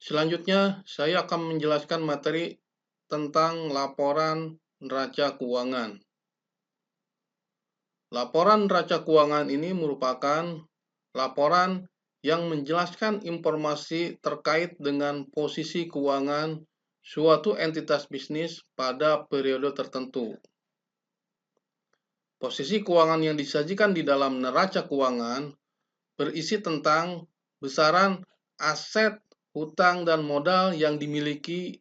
Selanjutnya, saya akan menjelaskan materi tentang laporan neraca keuangan. Laporan neraca keuangan ini merupakan laporan yang menjelaskan informasi terkait dengan posisi keuangan suatu entitas bisnis pada periode tertentu. Posisi keuangan yang disajikan di dalam neraca keuangan berisi tentang besaran aset, hutang, dan modal yang dimiliki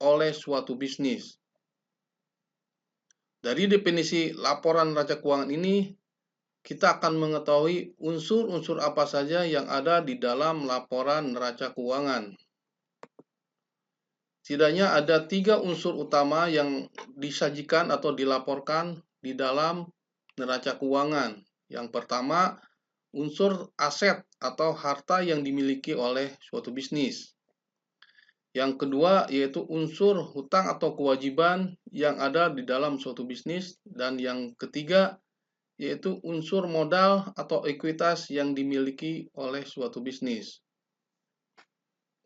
oleh suatu bisnis. Dari definisi laporan neraca keuangan ini, kita akan mengetahui unsur-unsur apa saja yang ada di dalam laporan neraca keuangan. Setidaknya ada 3 unsur utama yang disajikan atau dilaporkan di dalam neraca keuangan. Yang pertama, unsur aset atau harta yang dimiliki oleh suatu bisnis. Yang kedua, yaitu unsur hutang atau kewajiban yang ada di dalam suatu bisnis. Dan yang ketiga, yaitu unsur modal atau ekuitas yang dimiliki oleh suatu bisnis.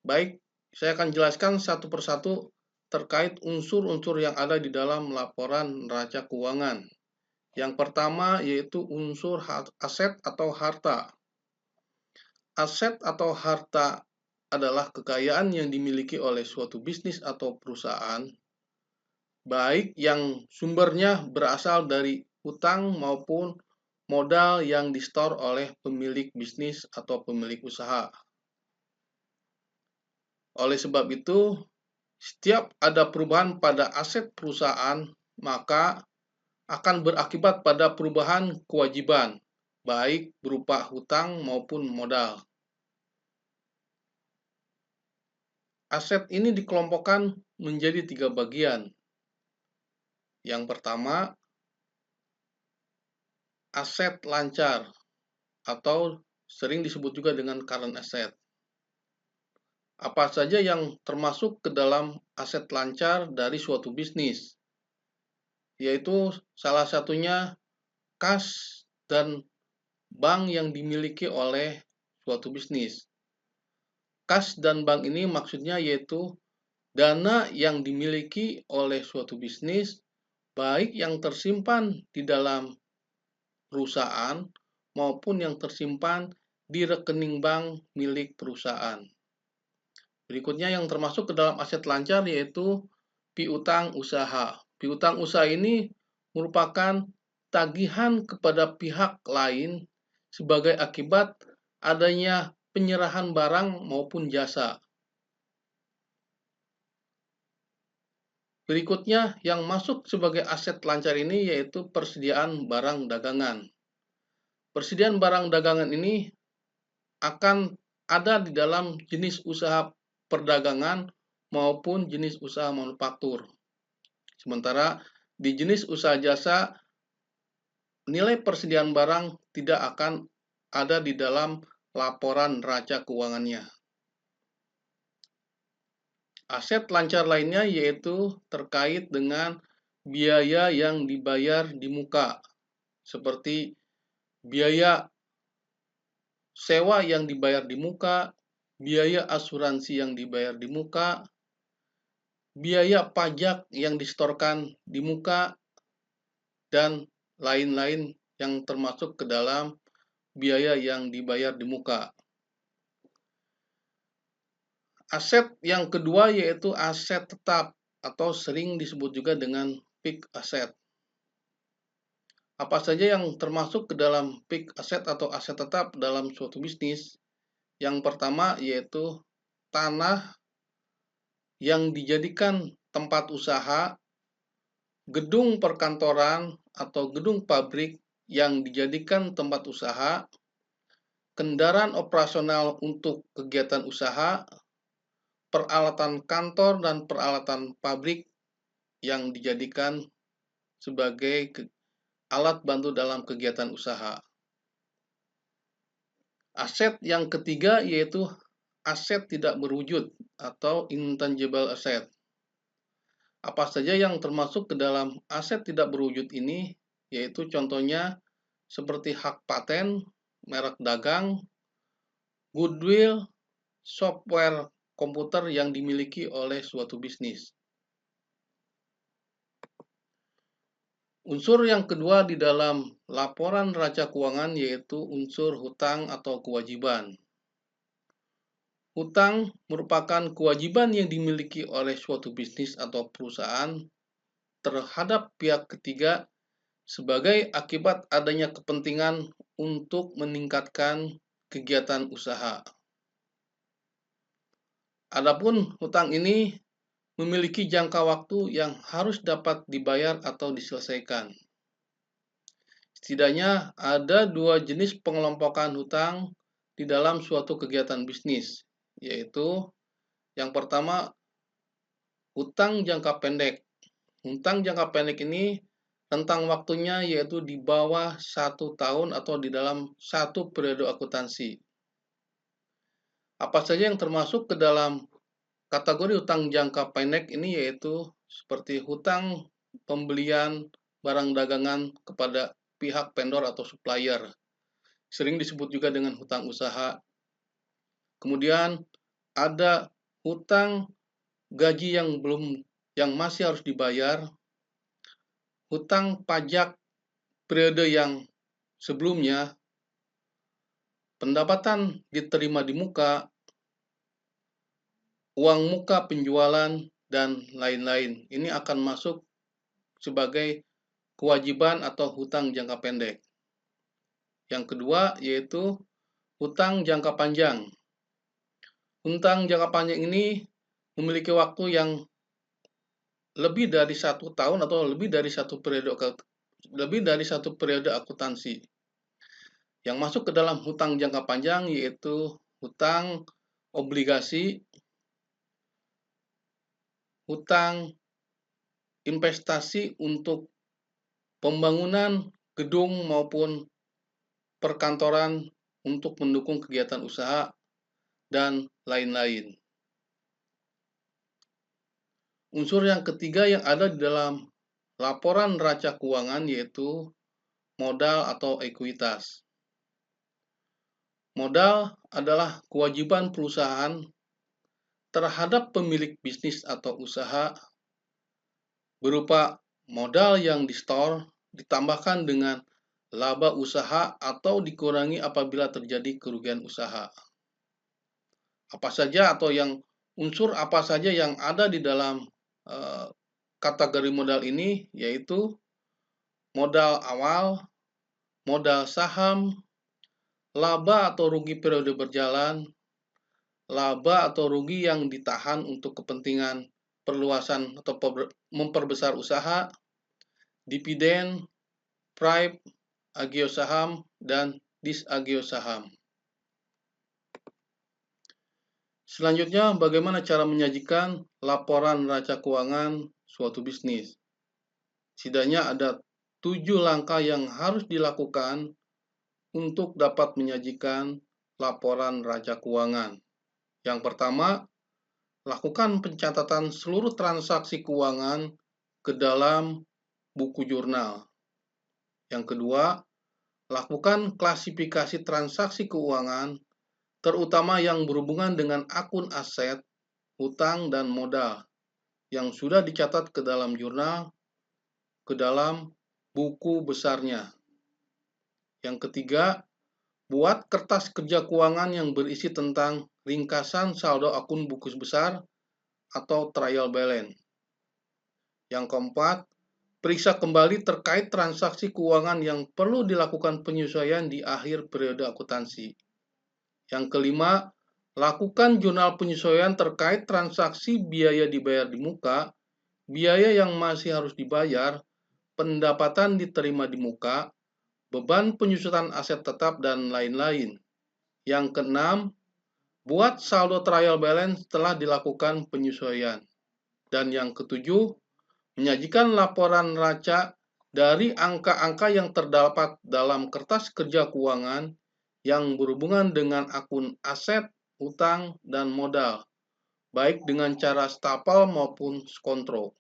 Baik, saya akan jelaskan satu persatu terkait unsur-unsur yang ada di dalam laporan neraca keuangan. Yang pertama yaitu unsur aset atau harta. Aset atau harta adalah kekayaan yang dimiliki oleh suatu bisnis atau perusahaan, baik yang sumbernya berasal dari hutang maupun modal yang disetor oleh pemilik bisnis atau pemilik usaha. Oleh sebab itu, setiap ada perubahan pada aset perusahaan, maka akan berakibat pada perubahan kewajiban, baik berupa hutang maupun modal. Aset ini dikelompokkan menjadi 3 bagian. Yang pertama, aset lancar atau sering disebut juga dengan current asset. Apa saja yang termasuk ke dalam aset lancar dari suatu bisnis? Yaitu salah satunya kas dan bank yang dimiliki oleh suatu bisnis. Kas dan bank ini maksudnya yaitu dana yang dimiliki oleh suatu bisnis, baik yang tersimpan di dalam perusahaan maupun yang tersimpan di rekening bank milik perusahaan. Berikutnya yang termasuk ke dalam aset lancar yaitu piutang usaha. Piutang usaha ini merupakan tagihan kepada pihak lain sebagai akibat adanya penyerahan barang maupun jasa. Berikutnya yang masuk sebagai aset lancar ini yaitu persediaan barang dagangan. Persediaan barang dagangan ini akan ada di dalam jenis usaha perdagangan maupun jenis usaha manufaktur. Sementara di jenis usaha jasa, nilai persediaan barang tidak akan ada di dalam laporan neraca keuangannya. Aset lancar lainnya yaitu terkait dengan biaya yang dibayar di muka, seperti biaya sewa yang dibayar di muka, biaya asuransi yang dibayar di muka, biaya pajak yang disetorkan di muka, dan lain-lain yang termasuk ke dalam biaya yang dibayar di muka. Aset yang kedua yaitu aset tetap atau sering disebut juga dengan fixed asset. Apa saja yang termasuk ke dalam fixed asset atau aset tetap dalam suatu bisnis? Yang pertama yaitu tanah yang dijadikan tempat usaha, gedung perkantoran atau gedung pabrik yang dijadikan tempat usaha, kendaraan operasional untuk kegiatan usaha, peralatan kantor dan peralatan pabrik yang dijadikan sebagai alat bantu dalam kegiatan usaha. Aset yang ketiga yaitu aset tidak berwujud atau intangible asset. Apa saja yang termasuk ke dalam aset tidak berwujud ini, yaitu contohnya seperti hak paten, merek dagang, goodwill, software komputer yang dimiliki oleh suatu bisnis. Unsur yang kedua di dalam laporan neraca keuangan yaitu unsur hutang atau kewajiban. Hutang merupakan kewajiban yang dimiliki oleh suatu bisnis atau perusahaan terhadap pihak ketiga sebagai akibat adanya kepentingan untuk meningkatkan kegiatan usaha. Adapun hutang ini memiliki jangka waktu yang harus dapat dibayar atau diselesaikan. Setidaknya ada dua jenis pengelompokan hutang di dalam suatu kegiatan bisnis, yaitu yang pertama, hutang jangka pendek. Hutang jangka pendek ini rentang waktunya yaitu di bawah 1 tahun atau di dalam satu periode akuntansi. Apa saja yang termasuk ke dalam kategori hutang jangka pendek ini yaitu seperti hutang pembelian barang dagangan kepada pihak vendor atau supplier. Sering disebut juga dengan hutang usaha. Kemudian ada hutang gaji yang masih harus dibayar, hutang pajak periode yang sebelumnya, pendapatan diterima di muka, uang muka penjualan, dan lain-lain. Ini akan masuk sebagai kewajiban atau hutang jangka pendek. Yang kedua yaitu hutang jangka panjang. Hutang jangka panjang ini memiliki waktu yang lebih dari 1 tahun atau lebih dari satu periode akuntansi. Yang masuk ke dalam hutang jangka panjang yaitu hutang obligasi, hutang investasi untuk pembangunan gedung maupun perkantoran untuk mendukung kegiatan usaha, dan lain-lain. Unsur yang ketiga yang ada di dalam laporan neraca keuangan yaitu modal atau ekuitas. Modal adalah kewajiban perusahaan terhadap pemilik bisnis atau usaha berupa modal yang di-store ditambahkan dengan laba usaha atau dikurangi apabila terjadi kerugian usaha. Apa saja atau unsur apa saja yang ada di dalam kategori modal ini yaitu modal awal, modal saham, laba atau rugi periode berjalan, laba atau rugi yang ditahan untuk kepentingan perluasan atau memperbesar usaha, dividen, prime, agio saham, dan disagio saham. Selanjutnya, bagaimana cara menyajikan laporan neraca keuangan suatu bisnis? Setidaknya ada 7 langkah yang harus dilakukan untuk dapat menyajikan laporan neraca keuangan. Yang pertama, lakukan pencatatan seluruh transaksi keuangan ke dalam buku jurnal. Yang kedua, lakukan klasifikasi transaksi keuangan, terutama yang berhubungan dengan akun aset, hutang, dan modal yang sudah dicatat ke dalam jurnal, ke dalam buku besarnya. Yang ketiga, buat kertas kerja keuangan yang berisi tentang ringkasan saldo akun buku besar atau trial balance. Yang keempat, periksa kembali terkait transaksi keuangan yang perlu dilakukan penyesuaian di akhir periode akuntansi. Yang kelima, lakukan jurnal penyesuaian terkait transaksi biaya dibayar di muka, biaya yang masih harus dibayar, pendapatan diterima di muka, beban penyusutan aset tetap, dan lain-lain. Yang keenam, buat saldo trial balance setelah dilakukan penyesuaian. Dan yang ketujuh, menyajikan laporan neraca dari angka-angka yang terdapat dalam kertas kerja keuangan yang berhubungan dengan akun aset, hutang, dan modal, baik dengan cara stapel maupun kontrol.